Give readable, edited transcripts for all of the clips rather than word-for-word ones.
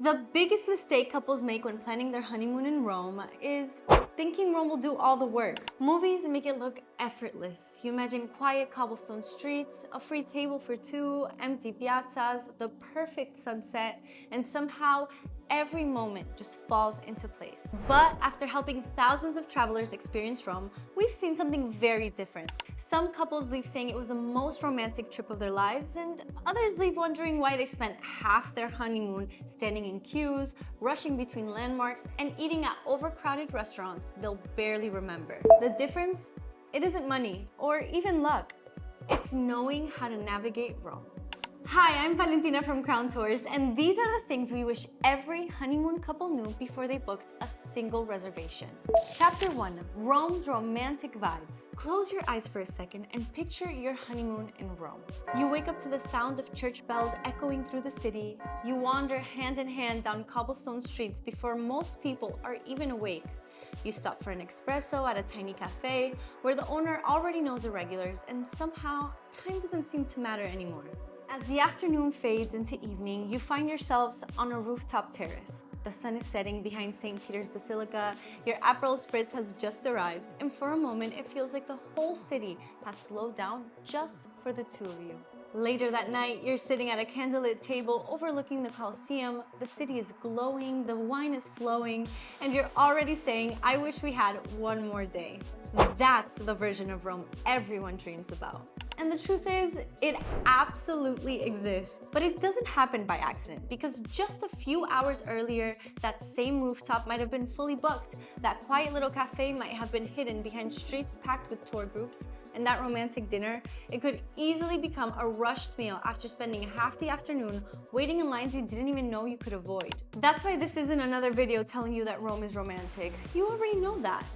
The biggest mistake couples make when planning their honeymoon in Rome is thinking Rome will do all the work. Movies make it look effortless. You imagine quiet cobblestone streets, a free table for two, empty piazzas, the perfect sunset, and somehow every moment just falls into place. But after helping thousands of travelers experience Rome, we've seen something very different. Some couples leave saying it was the most romantic trip of their lives, and others leave wondering why they spent half their honeymoon standing in queues, rushing between landmarks, and eating at overcrowded restaurants they'll barely remember. The difference? It isn't money or even luck. It's knowing how to navigate Rome. Hi, I'm Valentina from Crown Tours, and these are the things we wish every honeymoon couple knew before they booked a single reservation. Chapter 1, Rome's romantic vibes. Close your eyes for a second and picture your honeymoon in Rome. You wake up to the sound of church bells echoing through the city. You wander hand in hand down cobblestone streets before most people are even awake. You stop for an espresso at a tiny cafe where the owner already knows the regulars, and somehow time doesn't seem to matter anymore. As the afternoon fades into evening, you find yourselves on a rooftop terrace. The sun is setting behind St. Peter's Basilica, your Aperol Spritz has just arrived, and for a moment it feels like the whole city has slowed down just for the two of you. Later that night, you're sitting at a candlelit table overlooking the Colosseum, the city is glowing, the wine is flowing, and you're already saying, I wish we had one more day. That's the version of Rome everyone dreams about. And the truth is, it absolutely exists. But it doesn't happen by accident, because just a few hours earlier, that same rooftop might have been fully booked, that quiet little cafe might have been hidden behind streets packed with tour groups, and that romantic dinner, it could easily become a rushed meal after spending half the afternoon waiting in lines you didn't even know you could avoid. That's why this isn't another video telling you that Rome is romantic. You already know that.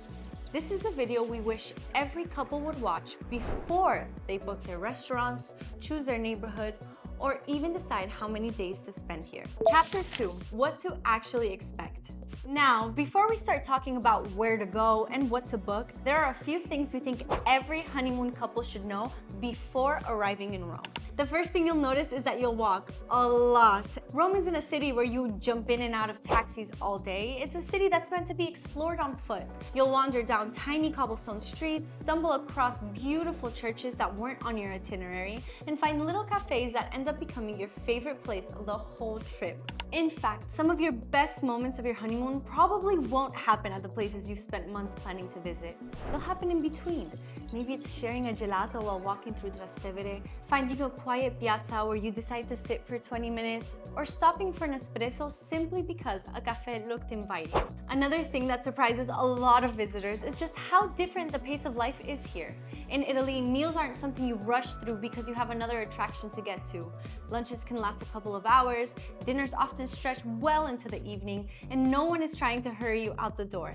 This is the video we wish every couple would watch before they book their restaurants, choose their neighborhood, or even decide how many days to spend here. Chapter 2, what to actually expect. Now, before we start talking about where to go and what to book, there are a few things we think every honeymoon couple should know before arriving in Rome. The first thing you'll notice is that you'll walk a lot. Rome isn't a city where you jump in and out of taxis all day. It's a city that's meant to be explored on foot. You'll wander down tiny cobblestone streets, stumble across beautiful churches that weren't on your itinerary, and find little cafes that end up becoming your favorite place of the whole trip. In fact, some of your best moments of your honeymoon probably won't happen at the places you've spent months planning to visit. They'll happen in between. Maybe it's sharing a gelato while walking through Trastevere, finding a quiet piazza where you decide to sit for 20 minutes, or stopping for an espresso simply because a cafe looked inviting. Another thing that surprises a lot of visitors is just how different the pace of life is here. In Italy, meals aren't something you rush through because you have another attraction to get to. Lunches can last a couple of hours, dinners often stretch well into the evening, and no one is trying to hurry you out the door.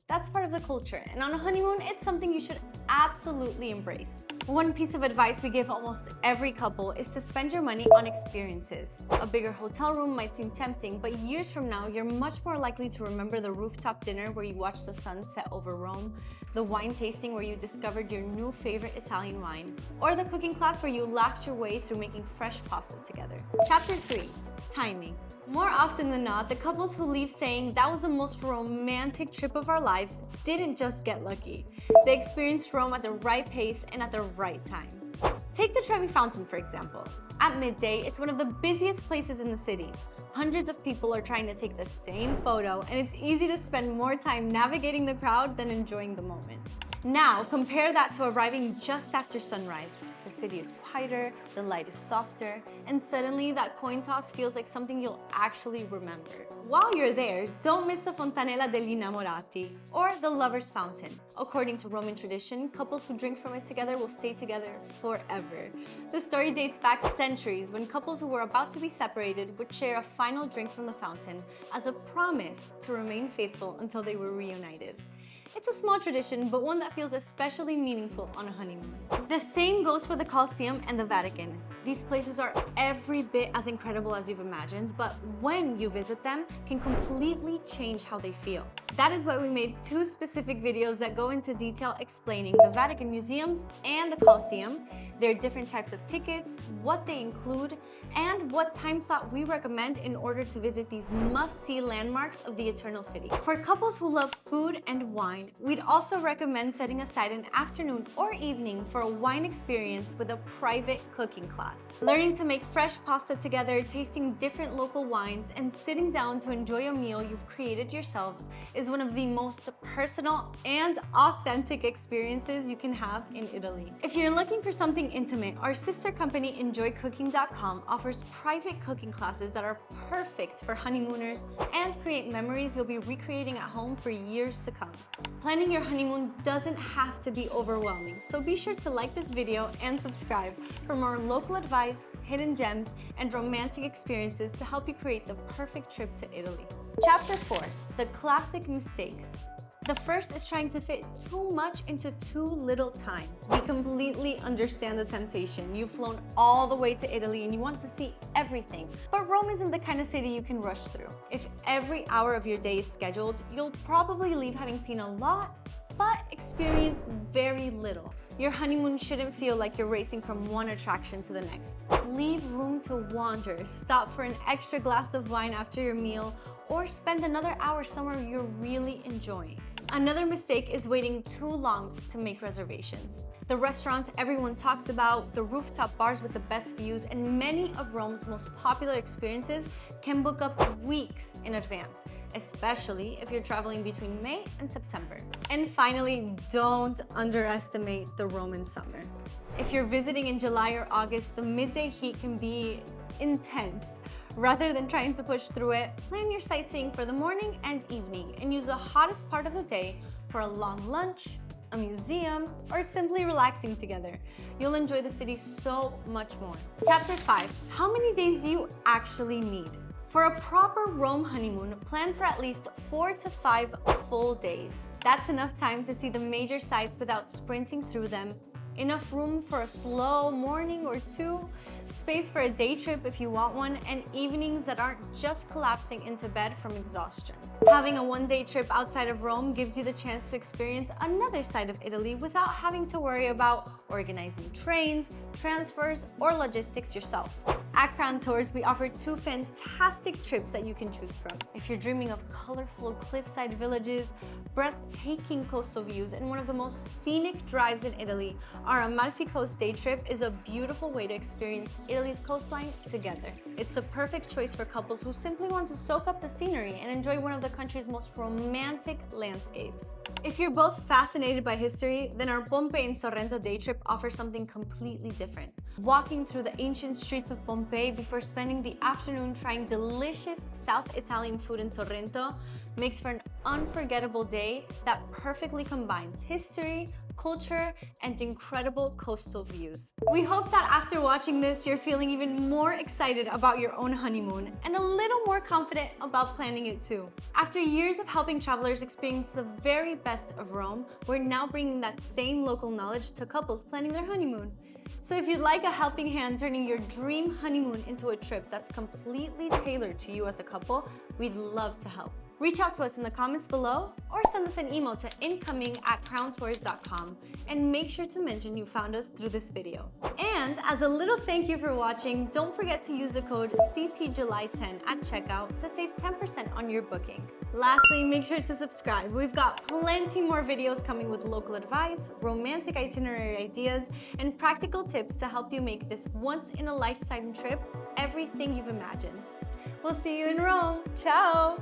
That's part of the culture, and on a honeymoon, it's something you should absolutely embrace. One piece of advice we give almost every couple is to spend your money on experiences. A bigger hotel room might seem tempting, but years from now, you're much more likely to remember the rooftop dinner where you watched the sun set over Rome, the wine tasting where you discovered your new favorite Italian wine, or the cooking class where you laughed your way through making fresh pasta together. Chapter 3, timing. More often than not, the couples who leave saying that was the most romantic trip of our lives didn't just get lucky. They experienced Rome at the right pace and at the right time. Take the Trevi Fountain, for example. At midday, it's one of the busiest places in the city. Hundreds of people are trying to take the same photo, and it's easy to spend more time navigating the crowd than enjoying the moment. Now, compare that to arriving just after sunrise. The city is quieter, the light is softer, and suddenly that coin toss feels like something you'll actually remember. While you're there, don't miss the Fontanella degli Innamorati, or the Lover's Fountain. According to Roman tradition, couples who drink from it together will stay together forever. The story dates back centuries when couples who were about to be separated would share a final drink from the fountain as a promise to remain faithful until they were reunited. It's a small tradition, but one that feels especially meaningful on a honeymoon. The same goes for the Colosseum and the Vatican. These places are every bit as incredible as you've imagined, but when you visit them, can completely change how they feel. That is why we made 2 specific videos that go into detail explaining the Vatican museums and the Colosseum, their different types of tickets, what they include, and what time slot we recommend in order to visit these must-see landmarks of the Eternal City. For couples who love food and wine, we'd also recommend setting aside an afternoon or evening for a wine experience with a private cooking class. Learning to make fresh pasta together, tasting different local wines, and sitting down to enjoy a meal you've created yourselves is one of the most personal and authentic experiences you can have in Italy. If you're looking for something intimate, our sister company enjoycooking.com offers private cooking classes that are perfect for honeymooners and create memories you'll be recreating at home for years to come. Planning your honeymoon doesn't have to be overwhelming, so be sure to like this video and subscribe for more local advice, hidden gems, and romantic experiences to help you create the perfect trip to Italy. Chapter 4, the classic mistakes. The first is trying to fit too much into too little time. We completely understand the temptation. You've flown all the way to Italy and you want to see everything. But Rome isn't the kind of city you can rush through. If every hour of your day is scheduled, you'll probably leave having seen a lot, but experienced very little. Your honeymoon shouldn't feel like you're racing from one attraction to the next. Leave room to wander, stop for an extra glass of wine after your meal, or spend another hour somewhere you're really enjoying. Another mistake is waiting too long to make reservations. The restaurants everyone talks about, the rooftop bars with the best views, and many of Rome's most popular experiences can book up weeks in advance, especially if you're traveling between May and September. And finally, don't underestimate the Roman summer. If you're visiting in July or August, the midday heat can be intense. Rather than trying to push through it, plan your sightseeing for the morning and evening and use the hottest part of the day for a long lunch, a museum, or simply relaxing together. You'll enjoy the city so much more. Chapter 5, how many days do you actually need? For a proper Rome honeymoon, plan for at least 4 to 5 full days. That's enough time to see the major sites without sprinting through them, enough room for a slow morning or two, space for a day trip if you want one, and evenings that aren't just collapsing into bed from exhaustion. Having a one-day trip outside of Rome gives you the chance to experience another side of Italy without having to worry about organizing trains, transfers, or logistics yourself. At Crown Tours, we offer 2 fantastic trips that you can choose from. If you're dreaming of colorful cliffside villages, breathtaking coastal views, and one of the most scenic drives in Italy, our Amalfi Coast day trip is a beautiful way to experience Italy's coastline together. It's the perfect choice for couples who simply want to soak up the scenery and enjoy one of the country's most romantic landscapes. If you're both fascinated by history, then our Pompeii and Sorrento day trip offers something completely different. Walking through the ancient streets of Pompeii before spending the afternoon trying delicious South Italian food in Sorrento makes for an unforgettable day that perfectly combines history, culture, and incredible coastal views. We hope that after watching this, you're feeling even more excited about your own honeymoon and a little more confident about planning it too. After years of helping travelers experience the very best of Rome, we're now bringing that same local knowledge to couples planning their honeymoon. So if you'd like a helping hand turning your dream honeymoon into a trip that's completely tailored to you as a couple, we'd love to help. Reach out to us in the comments below or send us an email to incoming@crowntours.com and make sure to mention you found us through this video. And as a little thank you for watching, don't forget to use the code CTJuly10 at checkout to save 10% on your booking. Lastly, make sure to subscribe. We've got plenty more videos coming with local advice, romantic itinerary ideas, and practical tips to help you make this once-in-a-lifetime trip everything you've imagined. We'll see you in Rome. Ciao!